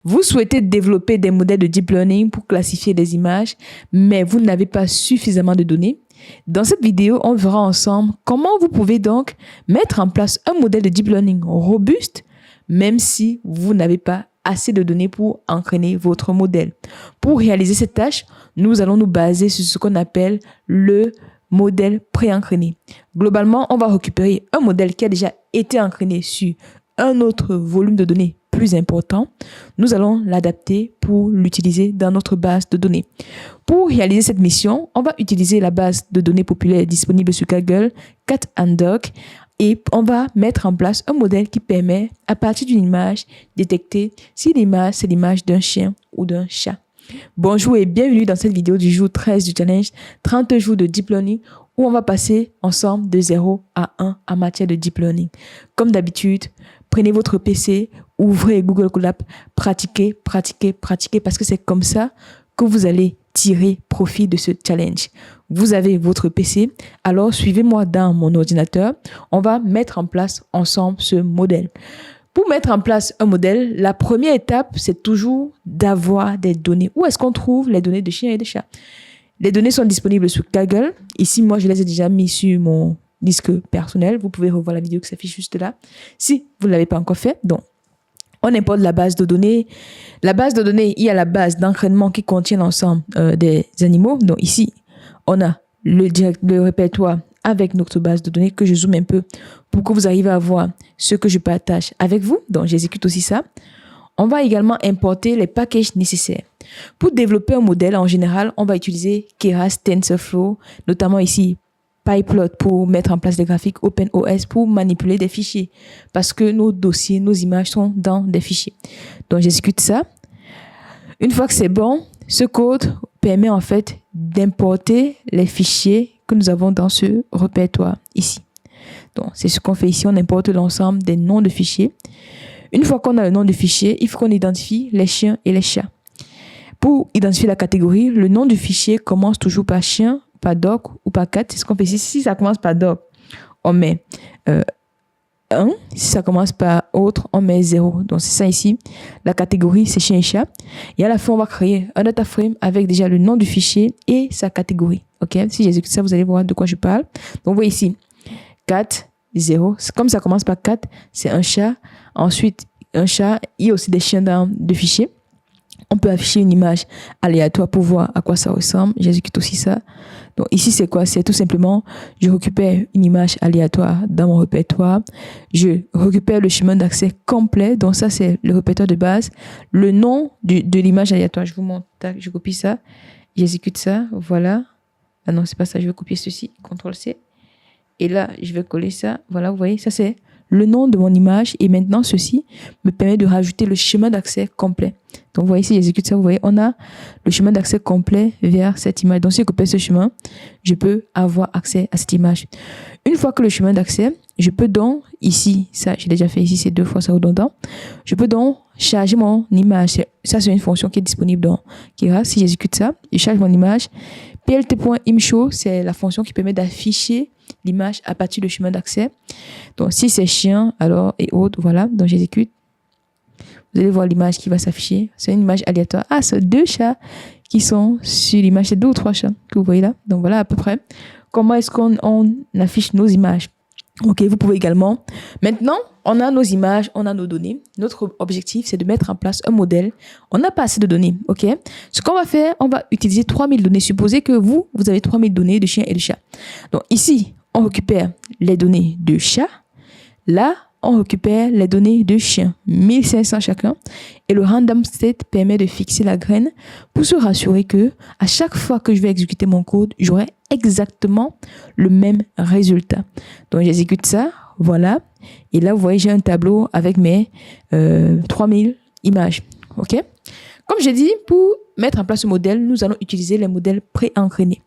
Vous souhaitez développer des modèles de deep learning pour classifier des images, mais vous n'avez pas suffisamment de données. Dans cette vidéo, on verra ensemble comment vous pouvez donc mettre en place un modèle de deep learning robuste, même si vous n'avez pas assez de données pour entraîner votre modèle. Pour réaliser cette tâche, nous allons nous baser sur ce qu'on appelle le modèle pré-entraîné. Globalement, on va récupérer un modèle qui a déjà été entraîné sur un autre volume de données plus important. Nous allons l'adapter pour l'utiliser dans notre base de données. Pour réaliser cette mission, on va utiliser la base de données populaire disponible sur Kaggle, Cat&Doc, et on va mettre en place un modèle qui permet, à partir d'une image, détecter si l'image, c'est l'image d'un chien ou d'un chat. Bonjour et bienvenue dans cette vidéo du jour 13 du challenge 30 jours de Deep Learning où on va passer ensemble de 0 à 1 en matière de Deep Learning. Comme d'habitude, prenez votre PC, ouvrez Google Colab, pratiquez parce que c'est comme ça que vous allez tirer profit de ce challenge. Vous avez votre PC, alors suivez-moi dans mon ordinateur. On va mettre en place ensemble ce modèle. Pour mettre en place un modèle, la première étape, c'est toujours d'avoir des données. Où est-ce qu'on trouve les données de chiens et de chats? Les données sont disponibles sur Kaggle. Ici, moi, je les ai déjà mis sur mon disque personnel. Vous pouvez revoir la vidéo qui s'affiche juste là. Si vous ne l'avez pas encore fait, donc, on importe la base de données. La base de données, il y a la base d'entraînement qui contient l'ensemble des animaux. Donc ici, on a le répertoire avec notre base de données que je zoome un peu pour que vous arrivez à voir ce que je partage avec vous. Donc, j'exécute aussi ça. On va également importer les packages nécessaires. Pour développer un modèle, en général, on va utiliser Keras, TensorFlow, notamment ici, PyPlot pour mettre en place des graphiques, OpenOS pour manipuler des fichiers parce que nos dossiers, nos images sont dans des fichiers. Donc, j'exécute ça. Une fois que c'est bon, ce code permet en fait d'importer les fichiers que nous avons dans ce répertoire ici. Donc, c'est ce qu'on fait ici. On importe l'ensemble des noms de fichiers. Une fois qu'on a le nom du fichier, il faut qu'on identifie les chiens et les chats. Pour identifier la catégorie, le nom du fichier commence toujours par chien, par dog ou par cat. C'est ce qu'on fait ici. Si ça commence par dog, on met 1. Si ça commence par autre, on met 0. Donc, c'est ça ici. La catégorie, c'est chien et chat. Et à la fin, on va créer un data frame avec déjà le nom du fichier et sa catégorie. OK? Si j'exécute ça, vous allez voir de quoi je parle. Donc, vous voyez ici, 4, 0. Comme ça commence par 4, c'est un chat. Ensuite, un chat. Il y a aussi des chiens dans le fichier. On peut afficher une image aléatoire pour voir à quoi ça ressemble. J'exécute aussi ça. Donc ici, c'est quoi? C'est tout simplement, je récupère une image aléatoire dans mon répertoire. Je récupère le chemin d'accès complet. Donc ça, c'est le répertoire de base. Le nom de l'image aléatoire, je vous montre. Je copie ça. J'exécute ça. Voilà. Ah non, c'est pas ça. Je vais copier ceci. CTRL-C. Et là, je vais coller ça. Voilà, vous voyez, ça c'est le nom de mon image. Et maintenant, ceci me permet de rajouter le chemin d'accès complet. Donc, vous voyez, si j'exécute ça, vous voyez, on a le chemin d'accès complet vers cette image. Donc, si je copie ce chemin, je peux avoir accès à cette image. Une fois que le chemin d'accès, je peux donc, ici, ça, j'ai déjà fait ici, c'est 2 fois ça redondant. Je peux donc charger mon image. Ça, c'est une fonction qui est disponible dans Keras. Si j'exécute ça, je charge mon image. plt.imshow, c'est la fonction qui permet d'afficher l'image à partir du chemin d'accès. Donc, si c'est chien, alors, et autres, voilà. Donc, j'exécute. Vous allez voir l'image qui va s'afficher. C'est une image aléatoire. Ah, c'est 2 chats qui sont sur l'image. C'est 2 ou 3 chats que vous voyez là. Donc, voilà à peu près comment est-ce qu'on affiche nos images. OK, vous pouvez également. Maintenant, on a nos images, on a nos données. Notre objectif, c'est de mettre en place un modèle. On n'a pas assez de données. OK? Ce qu'on va faire, on va utiliser 3000 données. Supposez que vous avez 3000 données de chiens et de chats. Donc, ici, on récupère les données de chats. Là, on récupère les données de chiens, 1500 chacun. Et le random state permet de fixer la graine pour se rassurer que à chaque fois que je vais exécuter mon code, j'aurai exactement le même résultat. Donc, j'exécute ça. Voilà. Et là, vous voyez, j'ai un tableau avec mes 3000 images. OK? Comme j'ai dit, pour mettre en place ce modèle, nous allons utiliser les modèles pré-entraînés.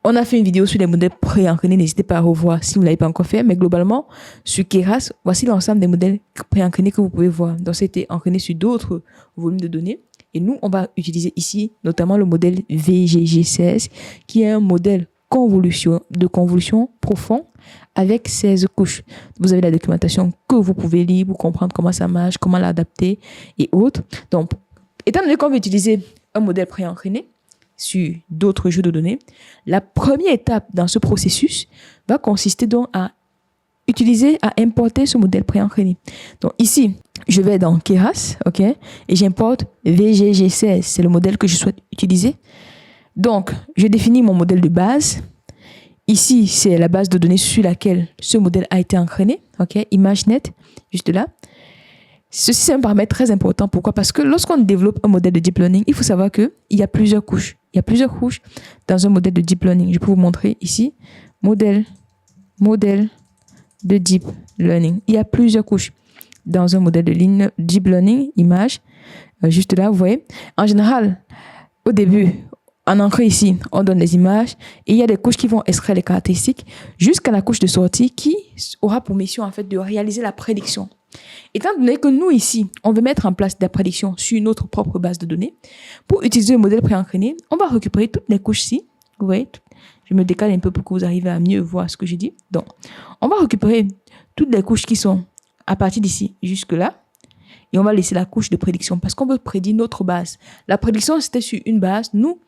On a fait une vidéo sur les modèles pré-entraînés. N'hésitez pas à revoir si vous ne l'avez pas encore fait. Mais globalement, sur Keras, voici l'ensemble des modèles pré-entraînés que vous pouvez voir. Donc, c'était entraîné sur d'autres volumes de données. Et nous, on va utiliser ici notamment le modèle VGG16, qui est un modèle convolution profond avec 16 couches. Vous avez la documentation que vous pouvez lire pour comprendre comment ça marche, comment l'adapter et autres. Donc, étant donné qu'on veut utiliser un modèle préentraîné sur d'autres jeux de données, la première étape dans ce processus va consister donc à importer ce modèle préentraîné. Donc ici, je vais dans Keras, ok, et j'importe VGG16, c'est le modèle que je souhaite utiliser. Donc, je définis mon modèle de base. Ici, c'est la base de données sur laquelle ce modèle a été entraîné, ok, ImageNet, juste là. Ceci, c'est un paramètre très important. Pourquoi? Parce que lorsqu'on développe un modèle de deep learning, il faut savoir qu'il y a plusieurs couches. Il y a plusieurs couches dans un modèle de deep learning. Je peux vous montrer ici, modèle de deep learning. Il y a plusieurs couches dans un modèle de deep learning, image, juste là, vous voyez. En général, au début, en entrée ici, on donne des images et il y a des couches qui vont extraire les caractéristiques jusqu'à la couche de sortie qui aura pour mission en fait de réaliser la prédiction. Étant donné que nous ici, on veut mettre en place des prédictions sur notre propre base de données, pour utiliser le modèle préentraîné, on va récupérer toutes les couches ici. Vous voyez, je me décale un peu pour que vous arriviez à mieux voir ce que j'ai dit. Donc, on va récupérer toutes les couches qui sont à partir d'ici jusque là. Et on va laisser la couche de prédiction parce qu'on veut prédire notre base. La prédiction, c'était sur une base. Nous,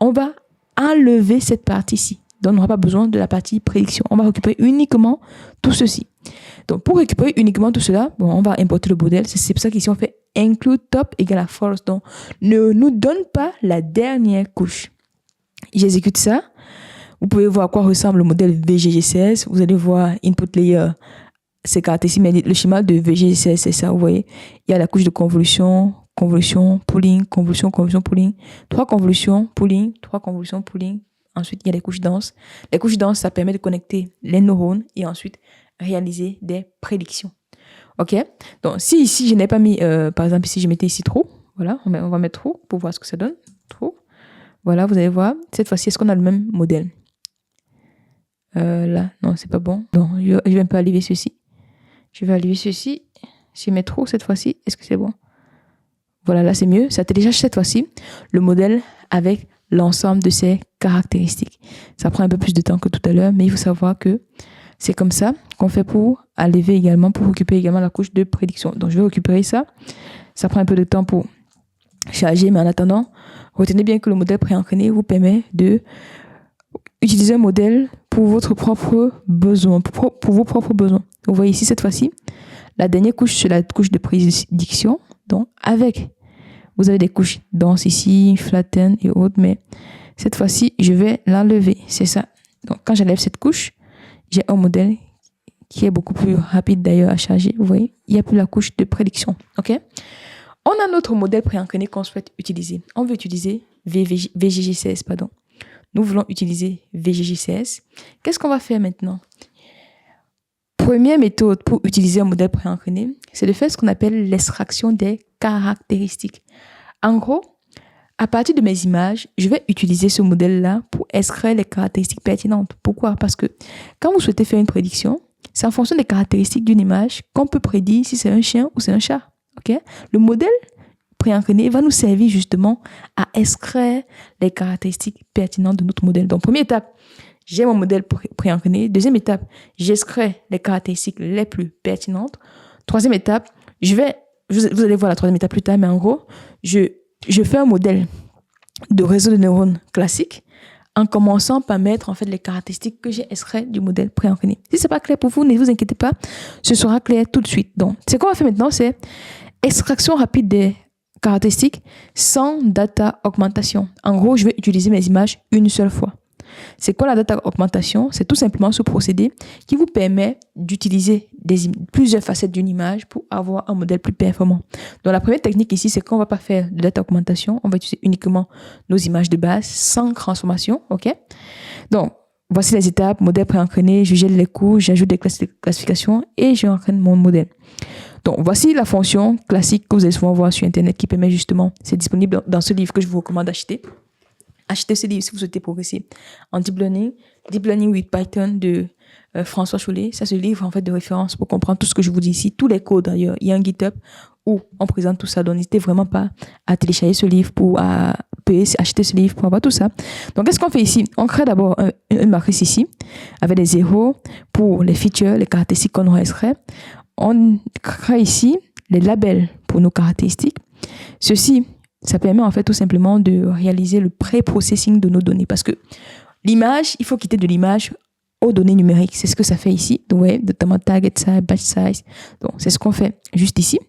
on va enlever cette partie-ci. Donc, on n'aura pas besoin de la partie prédiction. On va récupérer uniquement tout ceci. Donc, pour récupérer uniquement tout cela, bon, on va importer le modèle. C'est pour ça qu'ici, on fait include top égale à false. Donc, ne nous donne pas la dernière couche. J'exécute ça. Vous pouvez voir à quoi ressemble le modèle VGG16. Vous allez voir input layer. C'est caractéristique, mais le schéma de VGG16, c'est ça, vous voyez. Il y a la couche de convolution, pooling, convolution, pooling. 3 convolutions, pooling, 3 convolutions, pooling. Ensuite, il y a les couches denses. Les couches denses, ça permet de connecter les neurones et ensuite réaliser des prédictions. OK? Donc, si ici, je n'ai pas mis, par exemple, ici, je mettais ici trop. Voilà, on va mettre trop pour voir ce que ça donne. Trop. Voilà, vous allez voir. Cette fois-ci, est-ce qu'on a le même modèle? Là, non, c'est pas bon. Donc, je vais un peu alléger ceci. Je vais alléger ceci. Si je mets trop cette fois-ci, est-ce que c'est bon? Voilà, là, c'est mieux. Ça télécharge cette fois-ci le modèle avec l'ensemble de ses caractéristiques. Ça prend un peu plus de temps que tout à l'heure, mais il faut savoir que c'est comme ça qu'on fait pour enlever également, pour occuper également la couche de prédiction. Donc, je vais récupérer ça. Ça prend un peu de temps pour charger, mais en attendant, retenez bien que le modèle préentraîné vous permet de utiliser un modèle pour votre propre besoin, pour vos propres besoins. Vous voyez ici, cette fois-ci, la dernière couche, c'est la couche de prédiction. Donc, vous avez des couches denses ici, flatten et autres, mais cette fois-ci, je vais l'enlever. C'est ça. Donc, quand j'enlève cette couche, j'ai un modèle qui est beaucoup plus rapide d'ailleurs à charger. Vous voyez, il n'y a plus la couche de prédiction. OK? On a notre modèle préentraîné qu'on souhaite utiliser. On veut utiliser VGG16, pardon. Nous voulons utiliser VGG16. Qu'est-ce qu'on va faire maintenant? Première méthode pour utiliser un modèle préentraîné, c'est de faire ce qu'on appelle l'extraction des caractéristiques. En gros, à partir de mes images, je vais utiliser ce modèle-là pour extraire les caractéristiques pertinentes. Pourquoi? Parce que quand vous souhaitez faire une prédiction, c'est en fonction des caractéristiques d'une image qu'on peut prédire si c'est un chien ou c'est un chat. Okay? Le modèle préentraîné va nous servir justement à extraire les caractéristiques pertinentes de notre modèle. Donc, première étape, j'ai mon modèle préentraîné. Deuxième étape, j'extrais les caractéristiques les plus pertinentes. Troisième étape, vous allez voir la troisième étape plus tard, mais en gros, je fais un modèle de réseau de neurones classique en commençant par mettre en fait les caractéristiques que j'ai extraites du modèle préentraîné. Si c'est pas clair pour vous, ne vous inquiétez pas, ce sera clair tout de suite. Donc, ce qu'on va faire maintenant, c'est extraction rapide des caractéristiques sans data augmentation. En gros, je vais utiliser mes images une seule fois. C'est quoi la data augmentation? C'est tout simplement ce procédé qui vous permet d'utiliser plusieurs facettes d'une image pour avoir un modèle plus performant. Donc, la première technique ici, c'est qu'on ne va pas faire de data augmentation. On va utiliser uniquement nos images de base sans transformation. OK? Donc, voici les étapes. Modèle préentraîné, je gèle les couches, j'ajoute des classifications et j'entraîne mon modèle. Donc, voici la fonction classique que vous allez souvent voir sur Internet qui permet justement, c'est disponible dans ce livre que je vous recommande d'acheter. Achetez ce livre si vous souhaitez progresser en Deep Learning with Python de François Chollet. Ça, ce livre en fait de référence pour comprendre tout ce que je vous dis ici, tous les codes d'ailleurs. Il y a un GitHub où on présente tout ça. Donc, n'hésitez vraiment pas à télécharger ce livre pour payer, acheter ce livre, pour avoir tout ça. Donc, qu'est-ce qu'on fait ici? On crée d'abord une matrice ici, avec des zéros pour les features, les caractéristiques qu'on aurait extrait. On crée ici les labels pour nos caractéristiques. Ceci, ça permet en fait tout simplement de réaliser le pré-processing de nos données. Parce que l'image, il faut quitter de l'image aux données numériques. C'est ce que ça fait ici. Donc, ouais, notamment target size, batch size. Donc, c'est ce qu'on fait juste ici.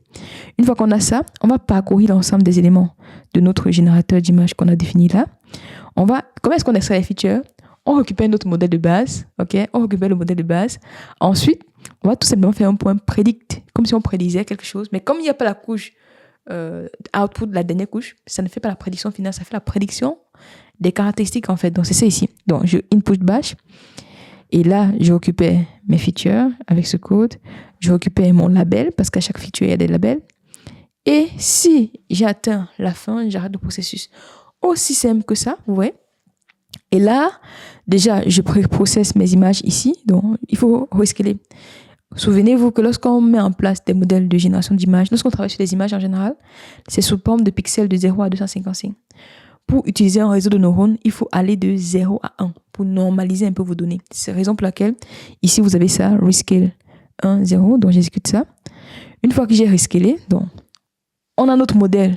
Une fois qu'on a ça, on va parcourir l'ensemble des éléments de notre générateur d'image qu'on a défini là. Comment est-ce qu'on extrait les features? On récupère notre modèle de base. OK? On récupère le modèle de base. Ensuite, on va tout simplement faire un point predict, comme si on prédisait quelque chose. Mais comme il n'y a pas la couche output de la dernière couche, ça ne fait pas la prédiction finale, ça fait la prédiction des caractéristiques en fait. Donc, c'est ça ici. Donc, je input bash. Et là, je récupère mes features avec ce code. Je récupère mon label parce qu'à chaque feature, il y a des labels. Et si j'atteins la fin, j'arrête le processus. Aussi simple que ça, vous voyez. Et là, déjà, je pré-processe mes images ici. Donc, il faut rescaler. Souvenez-vous que lorsqu'on met en place des modèles de génération d'images, lorsqu'on travaille sur les images en général, c'est sous forme de pixels de 0 à 255. Pour utiliser un réseau de neurones, il faut aller de 0 à 1 pour normaliser un peu vos données. C'est la raison pour laquelle, ici, vous avez ça, rescale 1, 0. Donc, j'exécute ça. Une fois que j'ai rescalé, donc, on a notre modèle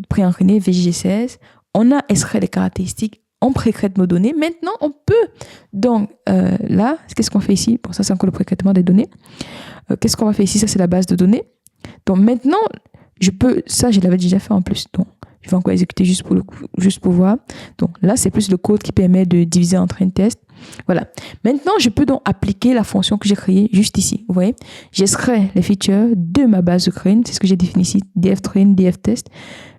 pré-entraîné, VGG16. On a extrait les caractéristiques. On pré-crée nos données. Maintenant, on peut, donc, là, qu'est-ce qu'on fait ici? Bon, ça, c'est encore le pré-traitement des données. Qu'est-ce qu'on va faire ici? Ça, c'est la base de données. Donc, maintenant, ça, je l'avais déjà fait en plus. Donc, je vais encore exécuter juste pour voir. Donc, là, c'est plus le code qui permet de diviser en train de test. Voilà. Maintenant, je peux donc appliquer la fonction que j'ai créée juste ici. Vous voyez? J'extrais les features de ma base de train. C'est ce que j'ai défini ici. dftrain, dftest.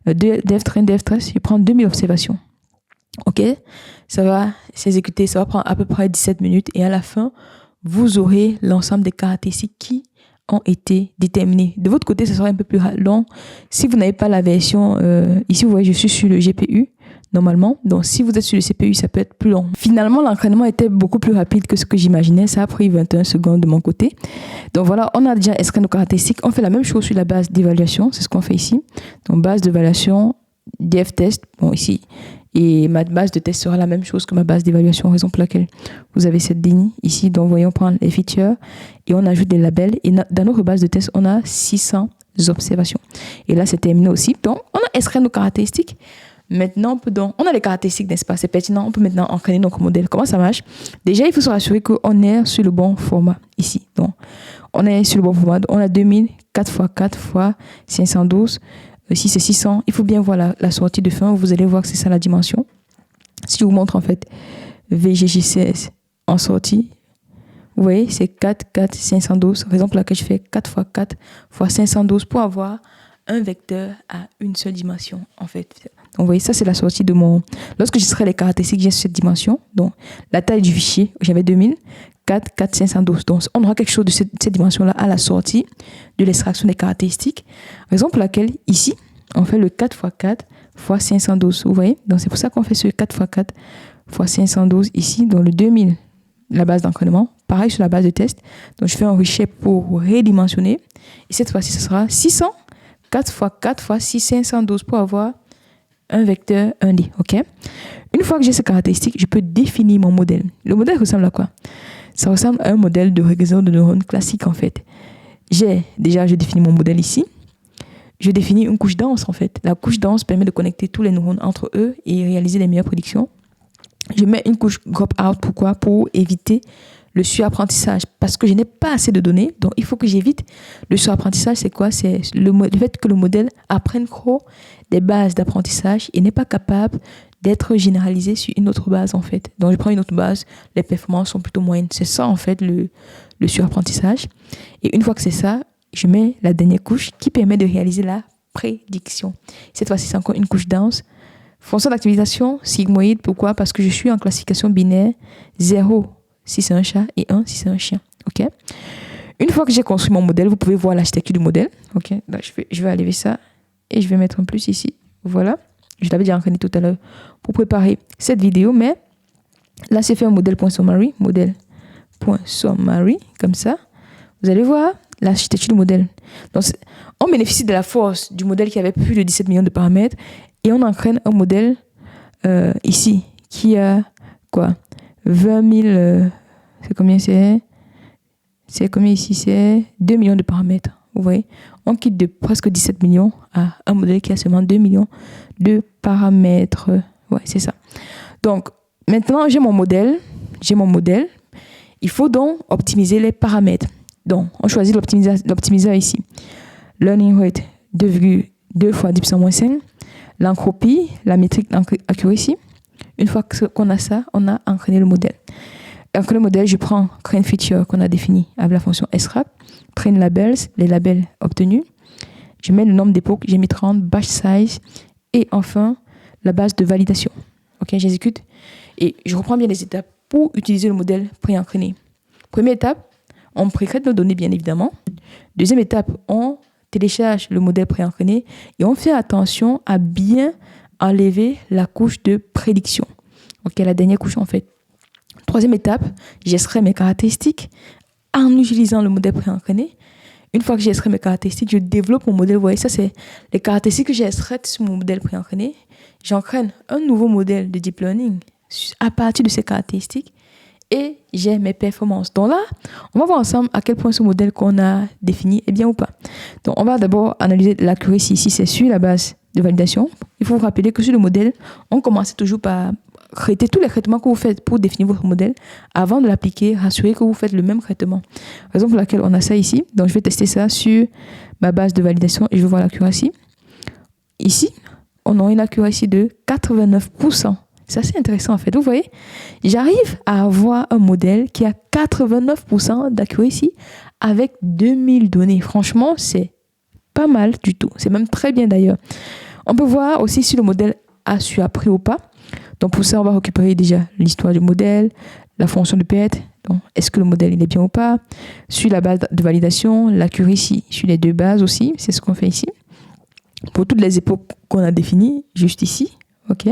dftrain, dftest. Je prends 2000 observations. OK? Ça va s'exécuter. Ça va prendre à peu près 17 minutes. Et à la fin, vous aurez l'ensemble des caractéristiques qui ont été déterminées. De votre côté, ça sera un peu plus long. Si vous n'avez pas la version, ici, vous voyez, je suis sur le GPU. Normalement. Donc, si vous êtes sur le CPU, ça peut être plus long. Finalement, l'entraînement était beaucoup plus rapide que ce que j'imaginais. Ça a pris 21 secondes de mon côté. Donc, voilà, on a déjà extrait nos caractéristiques. On fait la même chose sur la base d'évaluation. C'est ce qu'on fait ici. Donc, base d'évaluation, dftest. Bon, ici. Et ma base de test sera la même chose que ma base d'évaluation, raison pour laquelle vous avez cette ligne ici. Donc, voyons prendre les features et on ajoute des labels. Et dans notre base de test, on a 600 observations. Et là, c'est terminé aussi. Donc, on a extrait nos caractéristiques. Maintenant, on a les caractéristiques, n'est-ce pas? C'est pertinent. On peut maintenant entraîner notre modèle. Comment ça marche? Déjà, il faut se rassurer qu'on est sur le bon format ici. Donc, on est sur le bon format. On a 2000, 4x4 x 512. Ici, c'est 600. Il faut bien voir la sortie de fin. Vous allez voir que c'est ça la dimension. Si je vous montre en fait VGG16 en sortie, vous voyez, c'est 4, 4, 512. Raison pour laquelle je fais 4x4 x 512 pour avoir un vecteur à une seule dimension en fait. Donc, vous voyez, ça, c'est la sortie de mon... Lorsque j'extrais les caractéristiques, j'ai cette dimension. Donc, la taille du fichier, j'avais 2000, 4, 4, 512. Donc, on aura quelque chose de cette dimension-là à la sortie de l'extraction des caractéristiques. Raison pour laquelle, ici, on fait le 4x4 x 512. Vous voyez? Donc, c'est pour ça qu'on fait ce 4x4 x 512 ici, dans le 2000, la base d'entraînement. Pareil sur la base de test. Donc, je fais un reshape pour redimensionner. Et cette fois-ci, ce sera 600, 4x4 x 512 pour avoir un vecteur 1D, ok? Une fois que j'ai ces caractéristiques, je peux définir mon modèle. Le modèle ressemble à quoi? Ça ressemble à un modèle de réseau de neurones classique, en fait. Je définis mon modèle ici. Je définis une couche dense, en fait. La couche dense permet de connecter tous les neurones entre eux et réaliser les meilleures prédictions. Je mets une couche drop out, pourquoi? Pour éviter le surapprentissage, parce que je n'ai pas assez de données, donc il faut que j'évite le surapprentissage. C'est quoi? C'est le fait que le modèle apprenne trop des bases d'apprentissage et n'est pas capable d'être généralisé sur une autre base, en fait. Donc, je prends une autre base, les performances sont plutôt moyennes. C'est ça, en fait, le surapprentissage. Et une fois que c'est ça, je mets la dernière couche qui permet de réaliser la prédiction. Cette fois-ci, c'est encore une couche dense. Fonction d'actualisation sigmoïde, pourquoi? Parce que je suis en classification binaire 0 si c'est un chat et 1 si c'est un chien. Ok? Une fois que j'ai construit mon modèle, vous pouvez voir l'architecture du modèle. Ok? Là, je vais enlever ça et je vais mettre un plus ici. Voilà. Je l'avais déjà entraîné tout à l'heure pour préparer cette vidéo, mais là, c'est fait un modèle.summary, comme ça. Vous allez voir l'architecture du modèle. Donc, on bénéficie de la force du modèle qui avait plus de 17 millions de paramètres et on entraîne un modèle ici qui a quoi 20 000, c'est combien c'est combien ici? C'est 2 millions de paramètres. Vous voyez, on quitte de presque 17 millions à un modèle qui a seulement 2 millions de paramètres. Ouais, c'est ça. Donc, maintenant, j'ai mon modèle. Il faut donc optimiser les paramètres. Donc, on choisit l'optimiseur ici. Learning rate 2,2 fois 10 puissance moins 5. L'encropie, la métrique accuracy. Une fois qu'on a ça, on a entraîné le modèle. Après le modèle, je prends train feature qu'on a défini avec la fonction srap, train labels, les labels obtenus. Je mets le nombre d'époques, j'ai mis 30, batch size et enfin la base de validation. Ok, j'exécute et je reprends bien les étapes pour utiliser le modèle pré-entraîné. Première étape, on précrète nos données bien évidemment. Deuxième étape, on télécharge le modèle pré-entraîné et on fait attention à bien enlever la couche de prédiction. Ok, la dernière couche en fait. Troisième étape, j'extrais mes caractéristiques en utilisant le modèle pré-entraîné. Une fois que j'ai extrait mes caractéristiques, je développe mon modèle. Vous voyez, ça, c'est les caractéristiques que j'ai extraites sur mon modèle pré-entraîné. J'entraîne un nouveau modèle de deep learning à partir de ces caractéristiques et j'ai mes performances. Donc là, on va voir ensemble à quel point ce modèle qu'on a défini est bien ou pas. Donc, on va d'abord analyser l'accuracy. Ici, c'est sur la base de validation. Il faut vous rappeler que sur le modèle, on commence toujours par traiter tous les traitements que vous faites pour définir votre modèle. Avant de l'appliquer, rassurez que vous faites le même traitement. Raison pour laquelle on a ça ici. Donc, je vais tester ça sur ma base de validation et je vais voir l'accuracy. Ici, on a une accuracy de 89%. C'est assez intéressant en fait. Vous voyez, j'arrive à avoir un modèle qui a 89% d'accuracy avec 2000 données. Franchement, c'est pas mal du tout. C'est même très bien d'ailleurs. On peut voir aussi si le modèle a su appris ou pas. Donc pour ça, on va récupérer déjà l'histoire du modèle, la fonction de PET. Donc, est-ce que le modèle il est bien ou pas? Sur la base de validation, l'accuracy sur les deux bases aussi. C'est ce qu'on fait ici. Pour toutes les époques qu'on a définies, juste ici. OK.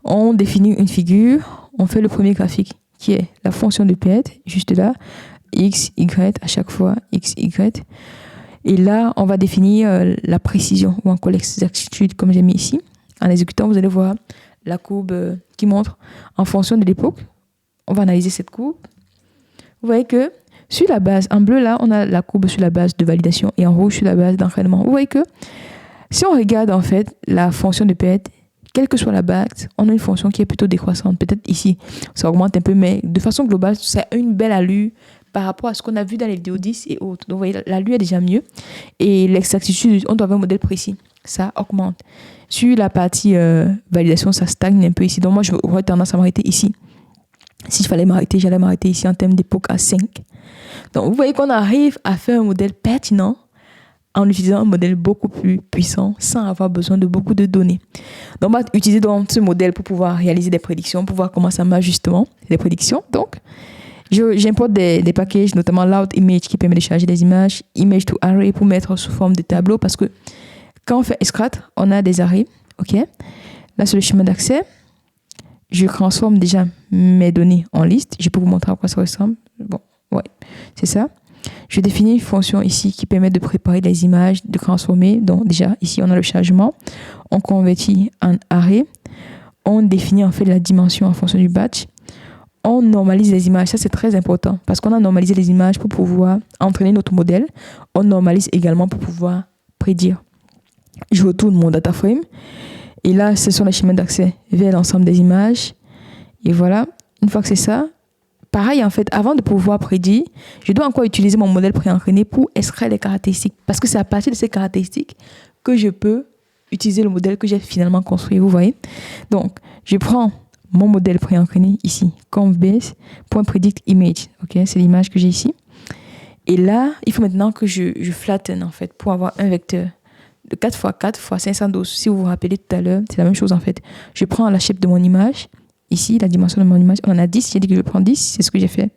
On définit une figure. On fait le premier graphique qui est la fonction de PET, juste là. X, Y, à chaque fois, X, Y. Et là, on va définir la précision ou encore l'exactitude comme j'ai mis ici. En exécutant, vous allez voir la courbe qui montre en fonction de l'époque. On va analyser cette courbe. Vous voyez que sur la base, en bleu là, on a la courbe sur la base de validation et en rouge sur la base d'entraînement. Vous voyez que si on regarde en fait la fonction de PET, quelle que soit la base, on a une fonction qui est plutôt décroissante. Peut-être ici, ça augmente un peu, mais de façon globale, ça a une belle allure par rapport à ce qu'on a vu dans les vidéos 10 et autres. Donc vous voyez, l'allure est déjà mieux. Et l'exactitude, on doit avoir un modèle précis. Ça augmente. Sur la partie validation, ça stagne un peu ici. Donc moi, j'aurais tendance à m'arrêter ici. Si je fallait m'arrêter, j'allais m'arrêter ici en termes d'époque à 5. Donc vous voyez qu'on arrive à faire un modèle pertinent en utilisant un modèle beaucoup plus puissant sans avoir besoin de beaucoup de données. Donc on va utiliser donc ce modèle pour pouvoir réaliser des prédictions, pour voir comment ça marche justement, les prédictions. Donc j'importe des packages, notamment Loud Image qui permet de charger des images, Image to Array pour mettre sous forme de tableau parce que quand on fait extract, on a des arrays. Ok. Là, sur le chemin d'accès, je transforme déjà mes données en liste. Je peux vous montrer à quoi ça ressemble. Bon, ouais, c'est ça. Je définis une fonction ici qui permet de préparer des images, de transformer. Donc déjà, ici, on a le chargement. On convertit en array. On définit en fait la dimension en fonction du batch. On normalise les images. Ça, c'est très important parce qu'on a normalisé les images pour pouvoir entraîner notre modèle. On normalise également pour pouvoir prédire. Je retourne mon data frame. Et là, ce sont les chemins d'accès vers l'ensemble des images. Et voilà, une fois que c'est ça, pareil en fait, avant de pouvoir prédire, je dois encore utiliser mon modèle pré-entraîné pour extraire les caractéristiques. Parce que c'est à partir de ces caractéristiques que je peux utiliser le modèle que j'ai finalement construit. Vous voyez? Donc, je prends mon modèle pré-entraîné ici, conv_base.predictImage. Ok, c'est l'image que j'ai ici. Et là, il faut maintenant que je flatten en fait pour avoir un vecteur de 4 x 4 x 512. Si vous vous rappelez tout à l'heure, c'est la même chose en fait. Je prends la shape de mon image. Ici, la dimension de mon image, on en a 10. J'ai dit que je prends 10. C'est ce que j'ai fait.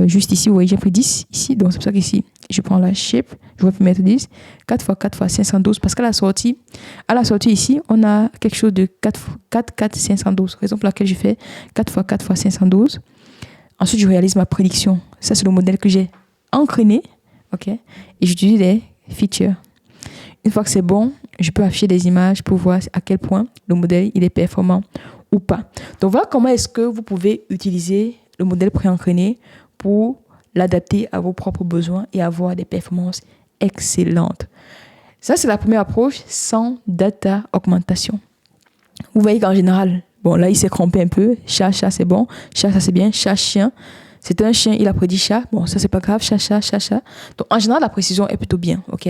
Juste ici, vous voyez, j'ai pris 10 ici. Donc, c'est pour ça qu'ici, je prends la shape. Je vais mettre 10. 4 x 4 x 512. Parce qu'à la sortie ici, on a quelque chose de 4, 512. Raison pour laquelle je fais 4 x 4 x 512. Ensuite, je réalise ma prédiction. Ça, c'est le modèle que j'ai entraîné. OK? Et j'utilise les features. Une fois que c'est bon, je peux afficher des images pour voir à quel point le modèle il est performant ou pas. Donc voilà comment est-ce que vous pouvez utiliser le modèle pré-entraîné pour l'adapter à vos propres besoins et avoir des performances excellentes. Ça, c'est la première approche sans data augmentation. Vous voyez qu'en général, bon là il s'est crampé un peu. Chat, c'est bon. Chat, ça c'est bien. Chat, chien. C'était un chien, il a prédit chat. Bon, ça c'est pas grave. Chat. Donc en général, la précision est plutôt bien. OK?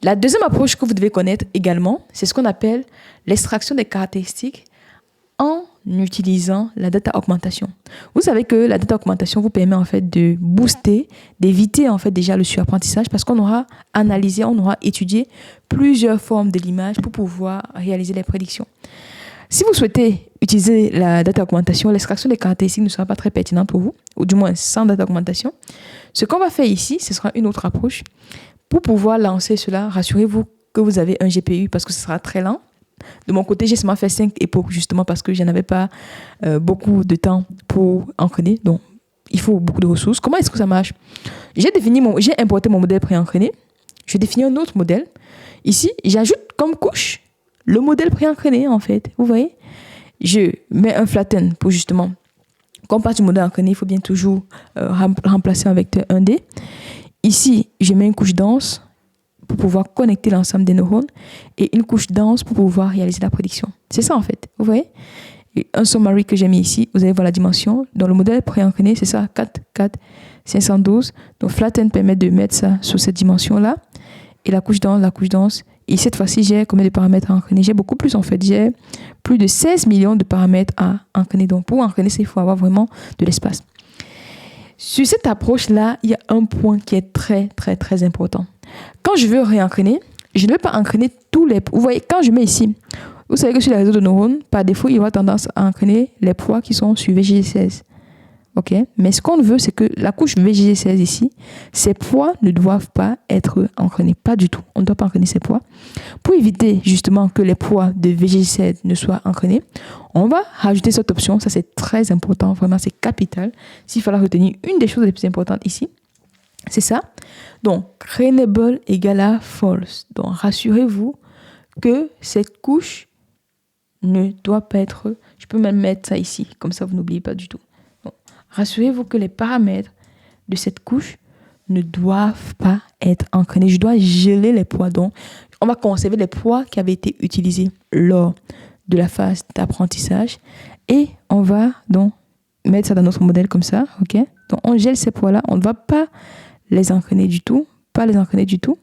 La deuxième approche que vous devez connaître également, c'est ce qu'on appelle l'extraction des caractéristiques en utilisant la data augmentation. Vous savez que la data augmentation vous permet en fait de booster, d'éviter en fait déjà le surapprentissage parce qu'on aura analysé, on aura étudié plusieurs formes de l'image pour pouvoir réaliser les prédictions. Si vous souhaitez utiliser la data augmentation, l'extraction des caractéristiques ne sera pas très pertinente pour vous, ou du moins sans data augmentation. Ce qu'on va faire ici, ce sera une autre approche. Pour pouvoir lancer cela, rassurez-vous que vous avez un GPU parce que ce sera très lent. De mon côté, j'ai seulement fait 5 époques justement parce que je n'avais pas beaucoup de temps pour entraîner. Donc, il faut beaucoup de ressources. Comment est-ce que ça marche? J'ai importé mon modèle pré-entraîné. Je définis un autre modèle. Ici, j'ajoute comme couche le modèle pré-entraîné en fait. Vous voyez? Je mets un flatten pour justement, comme part du modèle entraîné, il faut bien toujours remplacer avec un D. Ici, je mets une couche dense pour pouvoir connecter l'ensemble des neurones et une couche dense pour pouvoir réaliser la prédiction. C'est ça en fait, vous voyez? Et un summary que j'ai mis ici, vous allez voir la dimension. Dans le modèle pré-entraîné, c'est ça, 4, 512. Donc flatten permet de mettre ça sur cette dimension-là. Et la couche dense. Et cette fois-ci, j'ai combien de paramètres à entraîner? J'ai beaucoup plus en fait. J'ai plus de 16 millions de paramètres à entraîner. Donc pour entraîner, il faut avoir vraiment de l'espace. Sur cette approche-là, il y a un point qui est très, très, très important. Quand je veux réentraîner, je ne vais pas entraîner tous les... Vous voyez, quand je mets ici, vous savez que sur les réseaux de neurones, par défaut, il y aura tendance à entraîner les poids qui sont sur VGG16. OK? Mais ce qu'on veut, c'est que la couche VGG16 ici, ces poids ne doivent pas être entraînés. Pas du tout. On ne doit pas entraîner ces poids. Pour éviter justement que les poids de VGG16 ne soient entraînés, on va rajouter cette option. Ça, c'est très important. Vraiment, c'est capital. S'il fallait retenir une des choses les plus importantes ici, c'est ça. Donc, trainable égale à false. Donc, rassurez-vous que cette couche ne doit pas être... Je peux même mettre ça ici. Comme ça, vous n'oubliez pas du tout. Donc, rassurez-vous que les paramètres de cette couche ne doivent pas être entraînés. Je dois geler les poids. Donc, on va conserver les poids qui avaient été utilisés lors de la phase d'apprentissage. Et on va donc mettre ça dans notre modèle comme ça. OK? Donc, on gèle ces poids-là. On ne va pas les entraîner du tout. Pas les entraîner du tout.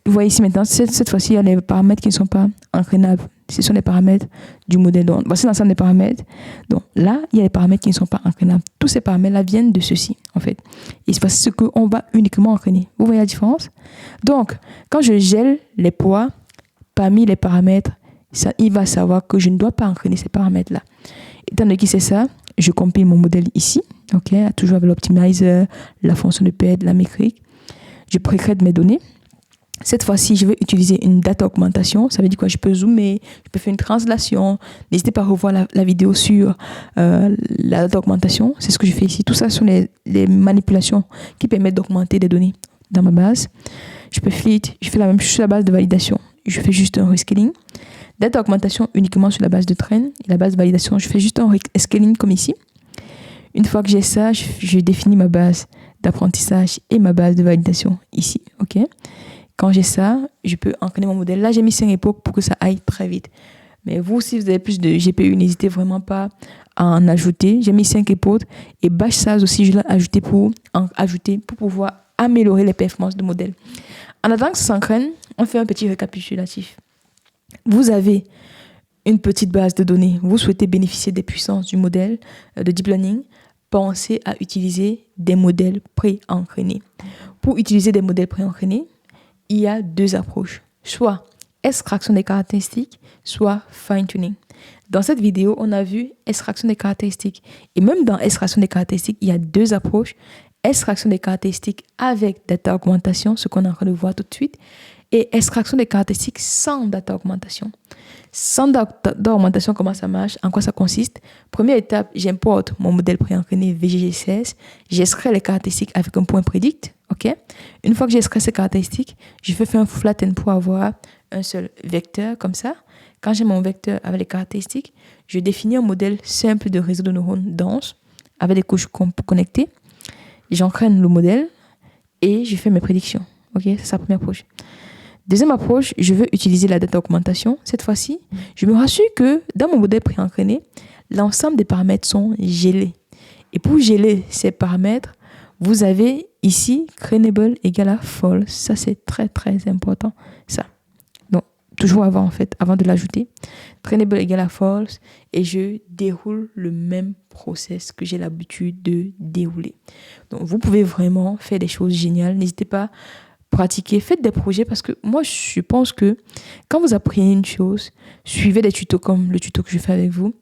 Vous voyez ici maintenant, cette fois-ci, il y a les paramètres qui ne sont pas entraînables. Ce sont les paramètres du modèle. Donc, voici l'ensemble des paramètres. Donc là, il y a les paramètres qui ne sont pas entraînables. Tous ces paramètres-là viennent de ceci, en fait. Et c'est ce qu'on va uniquement entraîner. Vous voyez la différence? Donc, quand je gèle les poids parmi les paramètres, ça, il va savoir que je ne dois pas entraîner ces paramètres-là. Étant donné que c'est ça, je compile mon modèle ici. OK, toujours avec l'optimizer, la fonction de PED, la métrique. Je précrète mes données. Cette fois-ci, je vais utiliser une data augmentation. Ça veut dire quoi? Je peux zoomer, je peux faire une translation. N'hésitez pas à revoir la vidéo sur la data augmentation. C'est ce que je fais ici. Tout ça sont les manipulations qui permettent d'augmenter des données dans ma base. Je peux fleet, je fais la même chose sur la base de validation. Je fais juste un rescaling. Data augmentation uniquement sur la base de train. Et la base de validation, je fais juste un rescaling comme ici. Une fois que j'ai ça, je définis ma base d'apprentissage et ma base de validation ici. OK? Quand j'ai ça, je peux entraîner mon modèle. Là, j'ai mis 5 époques pour que ça aille très vite. Mais vous, si vous avez plus de GPU, n'hésitez vraiment pas à en ajouter. J'ai mis 5 époques et batch size aussi, je l'ai ajouté pour pouvoir améliorer les performances du modèle. En attendant que ça s'entraîne, on fait un petit récapitulatif. Vous avez une petite base de données. Vous souhaitez bénéficier des puissances du modèle de deep learning. Pensez à utiliser des modèles pré-entraînés. Pour utiliser des modèles pré-entraînés, il y a 2 approches, soit extraction des caractéristiques, soit fine-tuning. Dans cette vidéo, on a vu extraction des caractéristiques. Et même dans extraction des caractéristiques, il y a 2 approches. Extraction des caractéristiques avec data augmentation, ce qu'on est en train de voir tout de suite, et extraction des caractéristiques sans data augmentation. Sans data augmentation, comment ça marche? En quoi ça consiste? Première étape, j'importe mon modèle préentraîné VGG16, j'extrais les caractéristiques avec un point prédict. Okay? Une fois que j'ai extrait ces caractéristiques, je fais un flatten pour avoir un seul vecteur comme ça. Quand j'ai mon vecteur avec les caractéristiques, je définis un modèle simple de réseau de neurones dense avec des couches connectées. J'entraîne le modèle et je fais mes prédictions. Okay? C'est la première approche. Deuxième approche, je veux utiliser la data augmentation. Cette fois-ci, je me rassure que dans mon modèle préentraîné, l'ensemble des paramètres sont gelés. Et pour geler ces paramètres, vous avez ici trainable égale à false. Ça, c'est très, très important. Ça. Donc, toujours avant, en fait, avant de l'ajouter. Trainable égale à false. Et je déroule le même process que j'ai l'habitude de dérouler. Donc, vous pouvez vraiment faire des choses géniales. N'hésitez pas. Pratiquez, faites des projets parce que moi, je pense que quand vous apprenez une chose, suivez des tutos comme le tuto que je fais avec vous.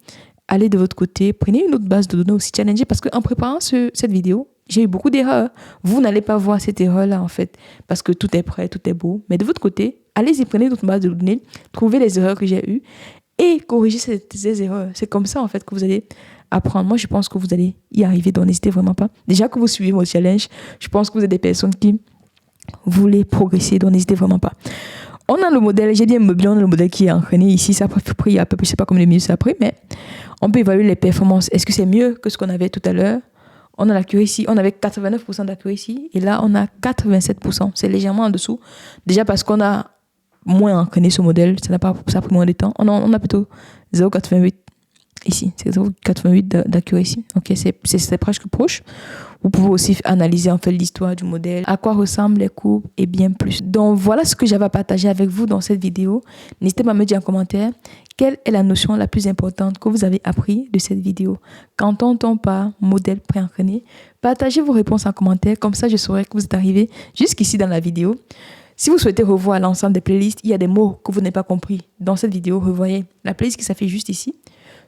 Allez de votre côté, prenez une autre base de données aussi challengée parce qu'en préparant cette vidéo, j'ai eu beaucoup d'erreurs. Vous n'allez pas voir cette erreur-là en fait parce que tout est prêt, tout est beau. Mais de votre côté, allez-y, prenez une autre base de données, trouvez les erreurs que j'ai eues et corrigez ces erreurs. C'est comme ça en fait que vous allez apprendre. Moi, je pense que vous allez y arriver, donc n'hésitez vraiment pas. Déjà que vous suivez mon challenge, je pense que vous êtes des personnes qui voulez progresser, donc n'hésitez vraiment pas. On a le modèle, j'ai bien mobilé, on a le modèle qui est entraîné ici, ça a pris à peu près, je sais pas combien de minutes ça a pris, mais on peut évaluer les performances. Est-ce que c'est mieux que ce qu'on avait tout à l'heure? On a l'accuracy, on avait 89% d'accuracy et là on a 87%. C'est légèrement en dessous. Déjà parce qu'on a moins entraîné ce modèle, ça a pris moins de temps. On a plutôt 0,88 ici, c'est 0,88 d'accuracy. Ok, c'est presque proche. Vous pouvez aussi analyser en fait l'histoire du modèle, à quoi ressemblent les courbes et bien plus. Donc voilà ce que j'avais à partager avec vous dans cette vidéo. N'hésitez pas à me dire en commentaire quelle est la notion la plus importante que vous avez appris de cette vidéo. Qu'entend-on par modèle préentraîné? Partagez vos réponses en commentaire, comme ça je saurai que vous êtes arrivé jusqu'ici dans la vidéo. Si vous souhaitez revoir l'ensemble des playlists, il y a des mots que vous n'avez pas compris dans cette vidéo. Revoyez la playlist qui s'affiche juste ici.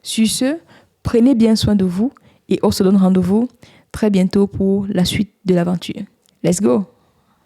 Sur ce, prenez bien soin de vous et on se donne rendez-vous très bientôt pour la suite de l'aventure. Let's go!